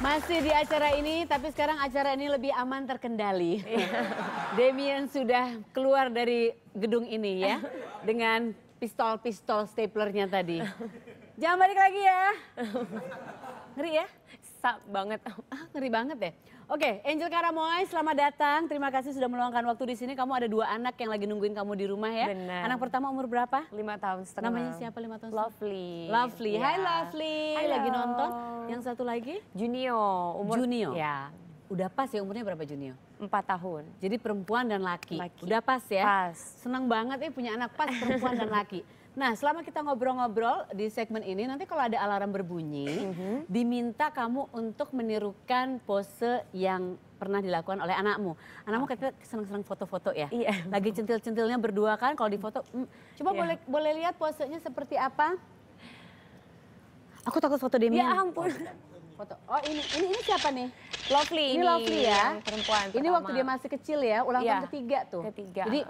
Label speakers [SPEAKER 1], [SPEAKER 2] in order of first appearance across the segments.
[SPEAKER 1] Masih di acara ini, tapi sekarang acara ini lebih aman terkendali. Demian sudah keluar dari gedung ini ya, dengan pistol-pistol staplernya tadi. Jangan balik lagi ya. Ngeri ya?
[SPEAKER 2] Sak banget.
[SPEAKER 1] Ngeri banget deh. Oke, Angel Karamoy, selamat datang. Terima kasih sudah meluangkan waktu di sini. Kamu ada 2 anak yang lagi nungguin kamu di rumah ya.
[SPEAKER 2] Benar.
[SPEAKER 1] Anak pertama umur berapa?
[SPEAKER 2] 5 tahun setengah.
[SPEAKER 1] Namanya siapa 5 tahun?
[SPEAKER 2] Lovely.
[SPEAKER 1] Lovely.
[SPEAKER 2] Ya.
[SPEAKER 1] Hai Lovely.
[SPEAKER 2] Halo.
[SPEAKER 1] Lagi nonton. Yang satu lagi?
[SPEAKER 2] Junio.
[SPEAKER 1] Junio.
[SPEAKER 2] Ya.
[SPEAKER 1] Udah pas ya umurnya berapa Junio?
[SPEAKER 2] 4 tahun.
[SPEAKER 1] Jadi perempuan dan laki.
[SPEAKER 2] Laki.
[SPEAKER 1] Udah pas ya?
[SPEAKER 2] Pas.
[SPEAKER 1] Senang banget punya anak pas perempuan dan laki. Nah, selama kita ngobrol-ngobrol di segmen ini, nanti kalau ada alarm berbunyi, diminta kamu untuk menirukan pose yang pernah dilakukan oleh anakmu. Anakmu katanya senang-senang foto-foto ya?
[SPEAKER 2] Iya.
[SPEAKER 1] Lagi centil-centilnya berdua kan, kalau difoto. Coba boleh lihat posenya seperti apa? Aku takut foto Demian.
[SPEAKER 2] Ya ampun.
[SPEAKER 1] Foto. Oh ini siapa nih?
[SPEAKER 2] Lovely
[SPEAKER 1] Ini Lovely ya?
[SPEAKER 2] yang perempuan
[SPEAKER 1] Ini
[SPEAKER 2] pertama.
[SPEAKER 1] waktu dia masih kecil ya, ulang tahun
[SPEAKER 2] Iya,
[SPEAKER 1] ketiga tuh.
[SPEAKER 2] Ketiga.
[SPEAKER 1] Jadi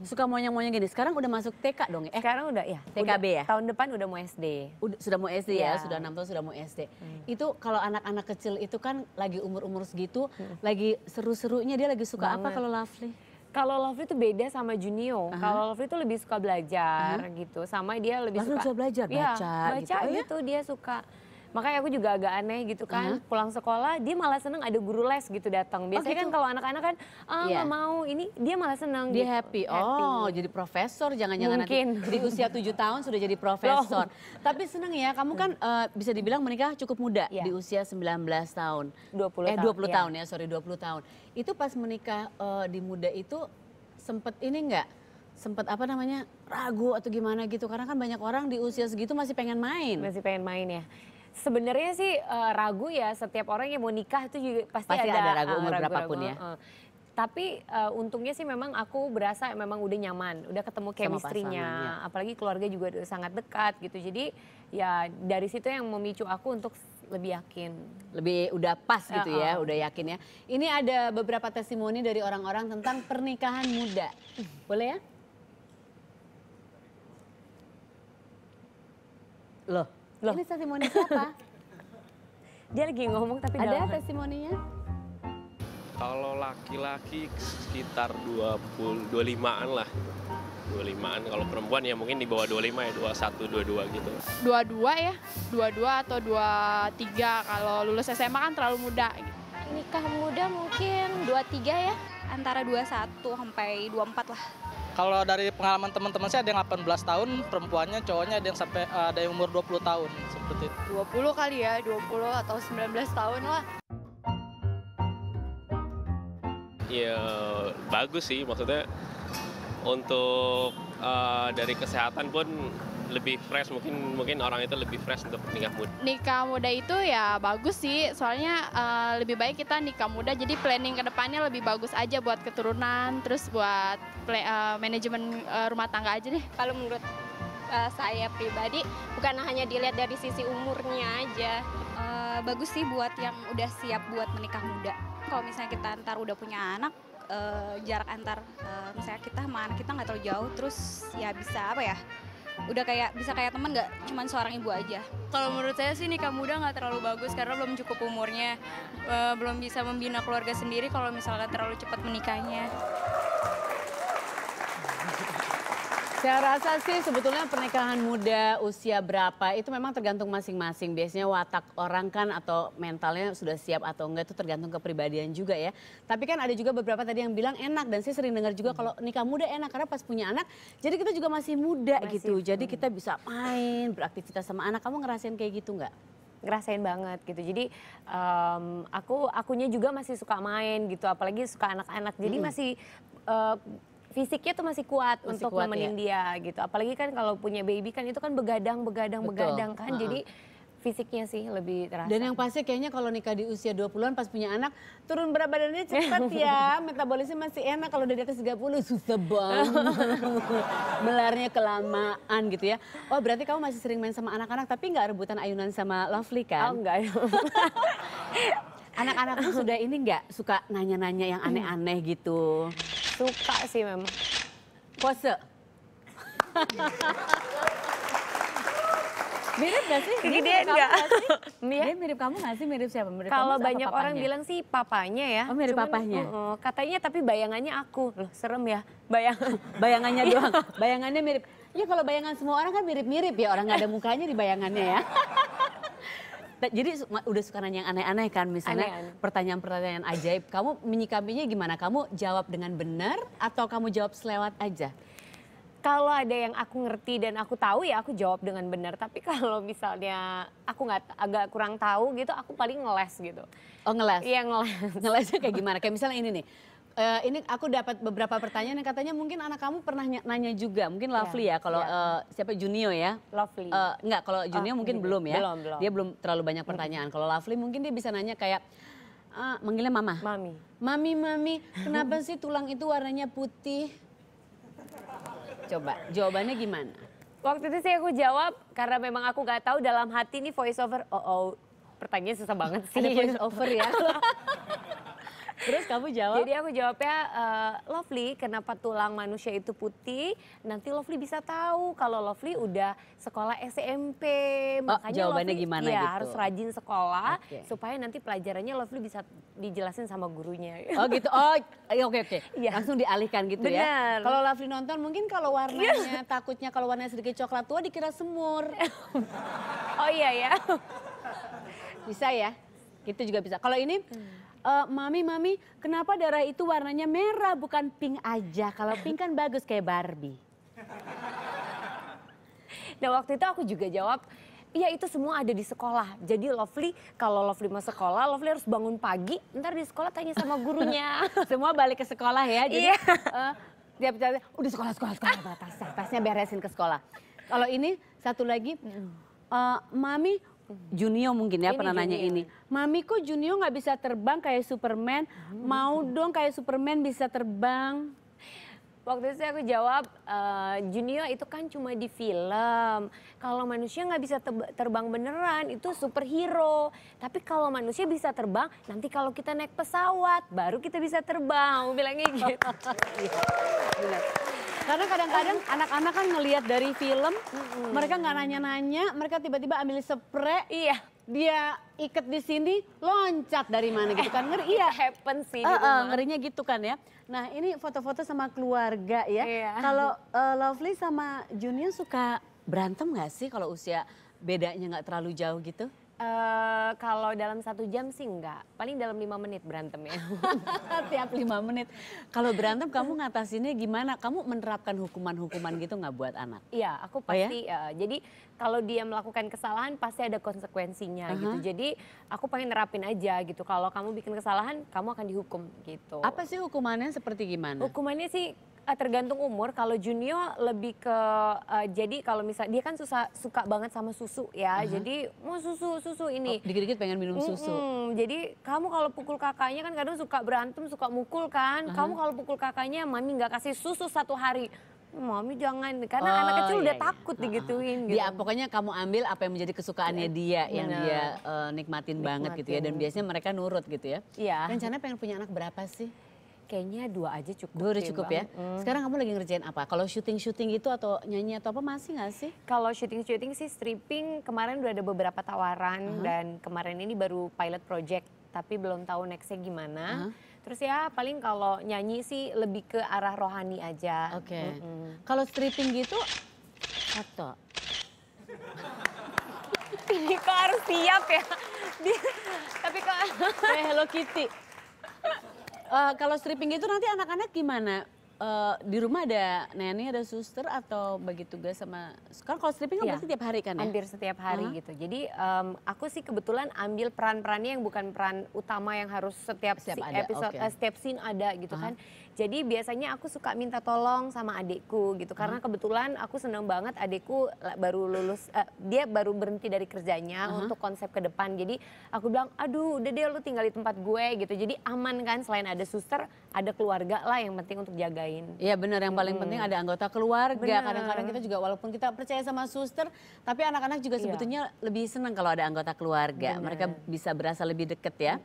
[SPEAKER 1] suka monyong-monyong gini. Sekarang udah masuk TK dong ya?
[SPEAKER 2] Sekarang udah ya.
[SPEAKER 1] TKB ya?
[SPEAKER 2] Tahun depan udah mau SD.
[SPEAKER 1] Sudah mau SD ya,
[SPEAKER 2] Iya.
[SPEAKER 1] sudah 6 tahun sudah mau SD. Itu kalau anak-anak kecil itu kan lagi umur-umur segitu, lagi seru-serunya dia lagi suka apa
[SPEAKER 2] Banget.
[SPEAKER 1] kalau Lovely?
[SPEAKER 2] Kalau Lovely itu beda sama Junio. Kalau Lovely itu lebih suka belajar gitu. Sama dia lebih
[SPEAKER 1] Lovely
[SPEAKER 2] suka
[SPEAKER 1] suka belajar,
[SPEAKER 2] Iya,
[SPEAKER 1] baca
[SPEAKER 2] baca
[SPEAKER 1] gitu. Oh, ya?
[SPEAKER 2] gitu dia suka. Makanya aku juga agak aneh gitu kan. Pulang sekolah dia malah seneng ada guru les gitu datang. Biasanya kan
[SPEAKER 1] gitu?
[SPEAKER 2] kalau anak-anak kan
[SPEAKER 1] Iya.
[SPEAKER 2] nggak mau, ini dia malah seneng.
[SPEAKER 1] Dia
[SPEAKER 2] gitu.
[SPEAKER 1] happy. Oh, jadi profesor jangan-jangan nanti
[SPEAKER 2] Mungkin.
[SPEAKER 1] di usia 7 tahun sudah jadi profesor. Tapi seneng ya, kamu kan bisa dibilang menikah cukup muda
[SPEAKER 2] Iya.
[SPEAKER 1] di usia 19 tahun.
[SPEAKER 2] 20 tahun.
[SPEAKER 1] 20
[SPEAKER 2] iya.
[SPEAKER 1] tahun ya, sorry 20 tahun. Itu pas menikah di muda itu sempet ini enggak? Sempet apa namanya, ragu atau gimana gitu? Karena kan banyak orang di usia segitu masih pengen main.
[SPEAKER 2] Masih pengen main ya. Sebenarnya sih ragu ya, setiap orang yang mau nikah itu juga pasti
[SPEAKER 1] ada ragu umur
[SPEAKER 2] ragu-ragu,
[SPEAKER 1] berapapun ya.
[SPEAKER 2] Tapi untungnya sih memang aku berasa memang udah nyaman, udah ketemu chemistry-nya,
[SPEAKER 1] pasangan, ya.
[SPEAKER 2] apalagi keluarga juga udah sangat dekat gitu. Jadi ya dari situ yang memicu aku untuk lebih yakin.
[SPEAKER 1] Lebih udah pas gitu ya, udah yakin ya. Ini ada beberapa testimoni dari orang-orang tentang pernikahan muda. Boleh ya? Loh, ini testimoni siapa?
[SPEAKER 2] Dia lagi ngomong tapi
[SPEAKER 1] Ada
[SPEAKER 2] nggak-
[SPEAKER 1] testimoninya?
[SPEAKER 3] Kalau laki-laki sekitar 25-an lah. 25-an, kalau perempuan ya mungkin di bawah 25 ya, 21, 22 gitu.
[SPEAKER 4] 22 ya, 22 atau 23 kalau lulus SMA kan terlalu muda gitu.
[SPEAKER 5] Nikah muda mungkin 23 ya, antara 21 sampai 24 lah.
[SPEAKER 6] Kalau dari pengalaman teman-teman saya ada yang 18 tahun, perempuannya, cowoknya ada yang sampai ada yang umur 20 tahun seperti itu.
[SPEAKER 4] 20 kali ya, 20 atau 19 tahun lah.
[SPEAKER 3] Ya bagus sih, maksudnya untuk dari kesehatan pun lebih fresh, mungkin orang itu lebih fresh untuk nikah muda.
[SPEAKER 4] Nikah muda itu ya bagus sih, soalnya lebih baik kita nikah muda jadi planning ke depannya lebih bagus aja buat keturunan, terus buat manajemen rumah tangga aja deh.
[SPEAKER 5] Kalau menurut saya pribadi, bukan hanya dilihat dari sisi umurnya aja. Bagus sih buat yang udah siap buat menikah muda. Kalau misalnya kita ntar udah punya anak, jarak antar misalnya kita sama anak kita nggak terlalu jauh, terus ya bisa apa ya? Udah bisa kayak teman, nggak cuma seorang ibu aja.
[SPEAKER 7] Kalau menurut saya sih nikah muda nggak terlalu bagus karena belum cukup umurnya, belum bisa membina keluarga sendiri kalau misalnya terlalu cepat menikahnya.
[SPEAKER 1] Saya rasa sih sebetulnya pernikahan muda usia berapa itu memang tergantung masing-masing. Biasanya watak orang kan atau mentalnya sudah siap atau enggak itu tergantung kepribadian juga ya. Tapi kan ada juga beberapa tadi yang bilang enak dan saya sering dengar juga kalau nikah muda enak karena pas punya anak jadi kita juga masih muda gitu. Jadi kita bisa main, beraktivitas sama anak. Kamu ngerasain kayak gitu nggak?
[SPEAKER 2] Ngerasain banget gitu. Jadi akunya juga masih suka main gitu, apalagi suka anak-anak. Jadi masih fisiknya tuh masih kuat untuk
[SPEAKER 1] kuat,
[SPEAKER 2] nemenin dia gitu. Apalagi kan kalau punya baby kan itu kan begadang kan. Jadi fisiknya sih lebih terasa.
[SPEAKER 1] Dan yang pasti kayaknya kalau nikah di usia 20-an pas punya anak turun berat badannya cepat ya. Metabolisme masih enak, kalau udah di atas 30 susah banget. Melarnya kelamaan gitu ya. Oh berarti kamu masih sering main sama anak-anak tapi nggak rebutan ayunan sama Lovely kan?
[SPEAKER 2] Oh enggak.
[SPEAKER 1] Anak-anakmu sudah ini nggak suka nanya-nanya yang aneh-aneh gitu?
[SPEAKER 2] Suka sih memang.
[SPEAKER 1] Pose? Mirip gak sih?
[SPEAKER 2] Kegedean nggak?
[SPEAKER 1] Dia mirip kamu gak sih? Mirip siapa? Mirip
[SPEAKER 2] Kalau
[SPEAKER 1] kamu sama
[SPEAKER 2] banyak orang
[SPEAKER 1] papahnya?
[SPEAKER 2] bilang sih papanya ya.
[SPEAKER 1] Oh, mirip papahnya?
[SPEAKER 2] Katanya tapi bayangannya aku. Loh serem ya.
[SPEAKER 1] Bayangannya doang, bayangannya mirip. Ya kalau bayangan semua orang kan mirip-mirip ya, orang nggak ada mukanya di bayangannya ya. Jadi udah suka nanya yang aneh-aneh kan, misalnya
[SPEAKER 2] Aneh-aneh.
[SPEAKER 1] pertanyaan-pertanyaan ajaib. Kamu menyikapinya gimana? Kamu jawab dengan benar atau kamu jawab selewat aja?
[SPEAKER 2] Kalau ada yang aku ngerti dan aku tahu ya aku jawab dengan benar. Tapi kalau misalnya aku nggak agak kurang tahu gitu, aku paling ngeles gitu.
[SPEAKER 1] Oh ngeles?
[SPEAKER 2] Iya ngeles.
[SPEAKER 1] Ngelesnya kayak gimana? Kayak misalnya ini nih. Ini aku dapat beberapa pertanyaan yang katanya mungkin anak kamu pernah nanya juga, mungkin Lovely ya, kalau siapa Junio ya?
[SPEAKER 2] Lovely.
[SPEAKER 1] Enggak, kalau Junio mungkin belum ya.
[SPEAKER 2] Belum.
[SPEAKER 1] Dia belum terlalu banyak pertanyaan. Kalau Lovely mungkin dia bisa nanya kayak manggilnya mama. Mami, kenapa sih tulang itu warnanya putih? Coba, jawabannya gimana?
[SPEAKER 2] Waktu itu sih aku jawab karena memang aku nggak tahu dalam hati nih voice over. Pertanyaannya susah banget sih.
[SPEAKER 1] Ada voice over ya. Terus kamu jawab?
[SPEAKER 2] Jadi aku jawabnya, Lovely kenapa tulang manusia itu putih, nanti Lovely bisa tahu kalau Lovely udah sekolah SMP. Makanya
[SPEAKER 1] jawabannya
[SPEAKER 2] Lovely,
[SPEAKER 1] gimana
[SPEAKER 2] ya,
[SPEAKER 1] gitu?
[SPEAKER 2] harus rajin sekolah supaya nanti pelajarannya Lovely bisa dijelasin sama gurunya.
[SPEAKER 1] Oh gitu, oke.
[SPEAKER 2] Iya.
[SPEAKER 1] Langsung dialihkan gitu ya.
[SPEAKER 2] Benar.
[SPEAKER 1] Kalau Lovely nonton mungkin kalau warnanya takutnya kalau warnanya sedikit coklat tua dikira semur.
[SPEAKER 2] Oh iya ya.
[SPEAKER 1] Bisa ya, gitu juga bisa. Kalau ini, Mami, kenapa darah itu warnanya merah bukan pink aja? Kalau pink kan bagus kayak Barbie.
[SPEAKER 2] Nah waktu itu aku juga jawab, iya itu semua ada di sekolah. Jadi Lovely, kalau Lovely mau sekolah, Lovely harus bangun pagi, ntar di sekolah tanya sama gurunya.
[SPEAKER 1] Semua balik ke sekolah ya, jadi
[SPEAKER 2] Iya.
[SPEAKER 1] tiap udah sekolah, tasnya beresin ke sekolah. Kalau ini satu lagi, Mami, Junio mungkin ya
[SPEAKER 2] Ini
[SPEAKER 1] pernah nanya
[SPEAKER 2] Junio.
[SPEAKER 1] ini. Mami kok Junio nggak bisa terbang kayak Superman? Mau dong kayak Superman bisa terbang.
[SPEAKER 2] Waktu itu aku jawab, Junio itu kan cuma di film. Kalau manusia nggak bisa terbang beneran, itu superhero. Tapi kalau manusia bisa terbang, nanti kalau kita naik pesawat, baru kita bisa terbang. Aku bilangnya gitu.
[SPEAKER 1] Benar. Karena kadang-kadang anak-anak kan ngelihat dari film, mereka nggak nanya-nanya, mereka tiba-tiba ambil spray,
[SPEAKER 2] Iya.
[SPEAKER 1] dia ikat di sini, loncat dari mana gitu kan, ngeri. Iya,
[SPEAKER 2] Happen sih di rumah.
[SPEAKER 1] ngerinya gitu kan ya. Nah ini foto-foto sama keluarga ya.
[SPEAKER 2] Iya.
[SPEAKER 1] Kalau Lovely sama Junior suka berantem nggak sih kalau usia bedanya nggak terlalu jauh gitu?
[SPEAKER 2] Kalau dalam 1 jam sih enggak, paling dalam 5 menit berantem ya.
[SPEAKER 1] Tiap 5 menit. Kalau berantem kamu ngatasinnya gimana? Kamu menerapkan hukuman-hukuman gitu nggak buat anak?
[SPEAKER 2] Iya, aku
[SPEAKER 1] Oh ya?
[SPEAKER 2] pasti. Jadi kalau dia melakukan kesalahan pasti ada konsekuensinya gitu. Jadi aku pengen nerapin aja gitu. Kalau kamu bikin kesalahan, kamu akan dihukum gitu.
[SPEAKER 1] Apa sih hukumannya seperti gimana?
[SPEAKER 2] Hukumannya sih tergantung umur. Kalau Junio lebih ke jadi kalau misalnya dia kan suka banget sama susu ya. Jadi mau susu ini.
[SPEAKER 1] Dikit-dikit pengen minum susu.
[SPEAKER 2] Jadi kamu kalau pukul kakaknya kan kadang suka berantem, suka mukul kan. Kamu kalau pukul kakaknya, mami nggak kasih susu 1 hari. Mami jangan, karena anak kecil udah takut digituin gitu.
[SPEAKER 1] Dia pokoknya kamu ambil apa yang menjadi kesukaannya dia, yang
[SPEAKER 2] Benar.
[SPEAKER 1] dia nikmatin banget gitu ya. Dan biasanya mereka nurut gitu ya.
[SPEAKER 2] Iya.
[SPEAKER 1] Rencananya pengen punya anak berapa sih?
[SPEAKER 2] Kayaknya 2 aja cukup.
[SPEAKER 1] 2 udah
[SPEAKER 2] deh,
[SPEAKER 1] cukup
[SPEAKER 2] Bang.
[SPEAKER 1] ya. Sekarang kamu lagi ngerjain apa? Kalau syuting itu atau nyanyi atau apa masih nggak sih?
[SPEAKER 2] Kalau syuting sih stripping kemarin udah ada beberapa tawaran dan kemarin ini baru pilot project tapi belum tahu nextnya gimana. Terus ya paling kalau nyanyi sih lebih ke arah rohani aja.
[SPEAKER 1] Oke. Kalau stripping gitu, atau
[SPEAKER 2] Ini kok harus siap ya? Tapi kok
[SPEAKER 1] kayak Hello Kitty. Kalau stripping itu nanti anak-anak gimana? Di rumah ada neni, ada suster atau bagi tugas sama... Sekarang kalau stripping kan
[SPEAKER 2] Iya.
[SPEAKER 1] pasti tiap hari kan ya?
[SPEAKER 2] hampir setiap hari gitu. Jadi aku sih kebetulan ambil peran-perannya yang bukan peran utama yang harus setiap
[SPEAKER 1] ada,
[SPEAKER 2] episode,
[SPEAKER 1] oke.
[SPEAKER 2] setiap scene ada gitu kan. Jadi biasanya aku suka minta tolong sama adekku gitu. Karena kebetulan aku seneng banget adekku baru lulus, dia baru berhenti dari kerjanya untuk konsep ke depan. Jadi aku bilang, aduh udah deh lu tinggal di tempat gue gitu. Jadi aman kan, selain ada suster, ada keluarga lah yang penting untuk jagain.
[SPEAKER 1] Iya benar, yang paling penting ada anggota keluarga.
[SPEAKER 2] Benar.
[SPEAKER 1] Kadang-kadang kita juga walaupun kita percaya sama suster, tapi anak-anak juga sebetulnya lebih senang kalau ada anggota keluarga.
[SPEAKER 2] Benar.
[SPEAKER 1] Mereka bisa berasa lebih deket ya.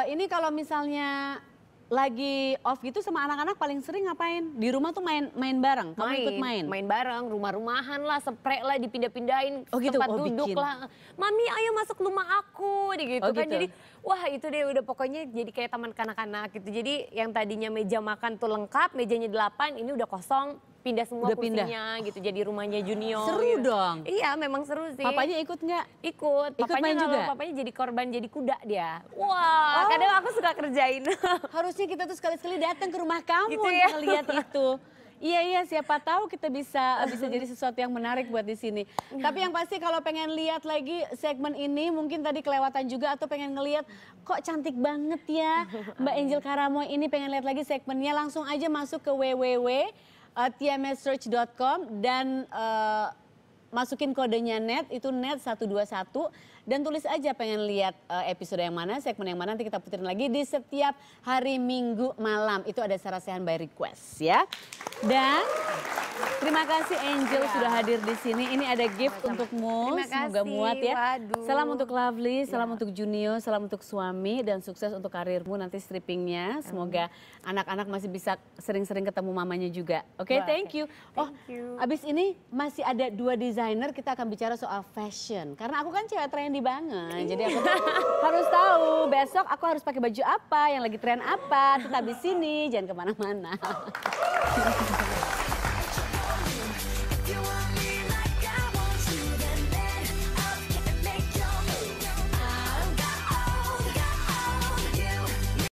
[SPEAKER 1] Ini kalau misalnya lagi off gitu sama anak-anak paling sering ngapain? Di rumah tuh main bareng, kamu ikut main?
[SPEAKER 2] Main bareng, rumah-rumahan lah, spray lah, dipindah-pindahin
[SPEAKER 1] gitu?
[SPEAKER 2] tempat
[SPEAKER 1] Oh,
[SPEAKER 2] duduk
[SPEAKER 1] bikin.
[SPEAKER 2] lah. Mami ayo masuk rumah aku, gitu
[SPEAKER 1] Oh,
[SPEAKER 2] kan.
[SPEAKER 1] gitu.
[SPEAKER 2] Jadi wah itu deh udah pokoknya jadi kayak taman kanak-kanak gitu. Jadi yang tadinya meja makan tuh lengkap, mejanya 8, ini udah kosong. Pindah semua
[SPEAKER 1] Udah pindah?
[SPEAKER 2] kursinya gitu, jadi rumahnya Junior.
[SPEAKER 1] Seru
[SPEAKER 2] gitu.
[SPEAKER 1] dong.
[SPEAKER 2] Iya memang seru sih.
[SPEAKER 1] Papanya ikut nggak?
[SPEAKER 2] Ikut.
[SPEAKER 1] Ikut
[SPEAKER 2] Papanya
[SPEAKER 1] main
[SPEAKER 2] kalau
[SPEAKER 1] juga?
[SPEAKER 2] papanya jadi korban, jadi kuda dia. Wah, kadang aku suka kerjain.
[SPEAKER 1] Harusnya kita tuh sekali-sekali datang ke rumah kamu
[SPEAKER 2] Gitu
[SPEAKER 1] untuk
[SPEAKER 2] ya?
[SPEAKER 1] ngeliat itu. Iya, siapa tahu kita bisa jadi sesuatu yang menarik buat di sini. Tapi yang pasti kalau pengen lihat lagi segmen ini mungkin tadi kelewatan juga atau pengen ngelihat kok cantik banget ya Mbak Angel Karamoy ini, pengen lihat lagi segmennya, langsung aja masuk ke www.tmssearch.com dan masukin kodenya net, itu net 121 dan tulis aja pengen lihat episode yang mana, segmen yang mana, nanti kita puterin lagi di setiap hari Minggu malam. Itu ada Sarasehan by Request ya. Dan terima kasih Angel sudah hadir di sini. Ini ada gift untukmu,
[SPEAKER 2] Terima
[SPEAKER 1] semoga
[SPEAKER 2] kasih,
[SPEAKER 1] muat ya.
[SPEAKER 2] waduh.
[SPEAKER 1] Salam untuk Lovely, salam untuk Junio, salam untuk suami dan sukses untuk karirmu nanti strippingnya. Semoga anak-anak masih bisa sering-sering ketemu mamanya juga. Oke, thank you. Oh, abis ini masih ada 2 desainer, kita akan bicara soal fashion. Karena aku kan cewek trendy banget, jadi aku harus tahu besok aku harus pakai baju apa, yang lagi tren apa. Tetap di sini, jangan kemana-mana.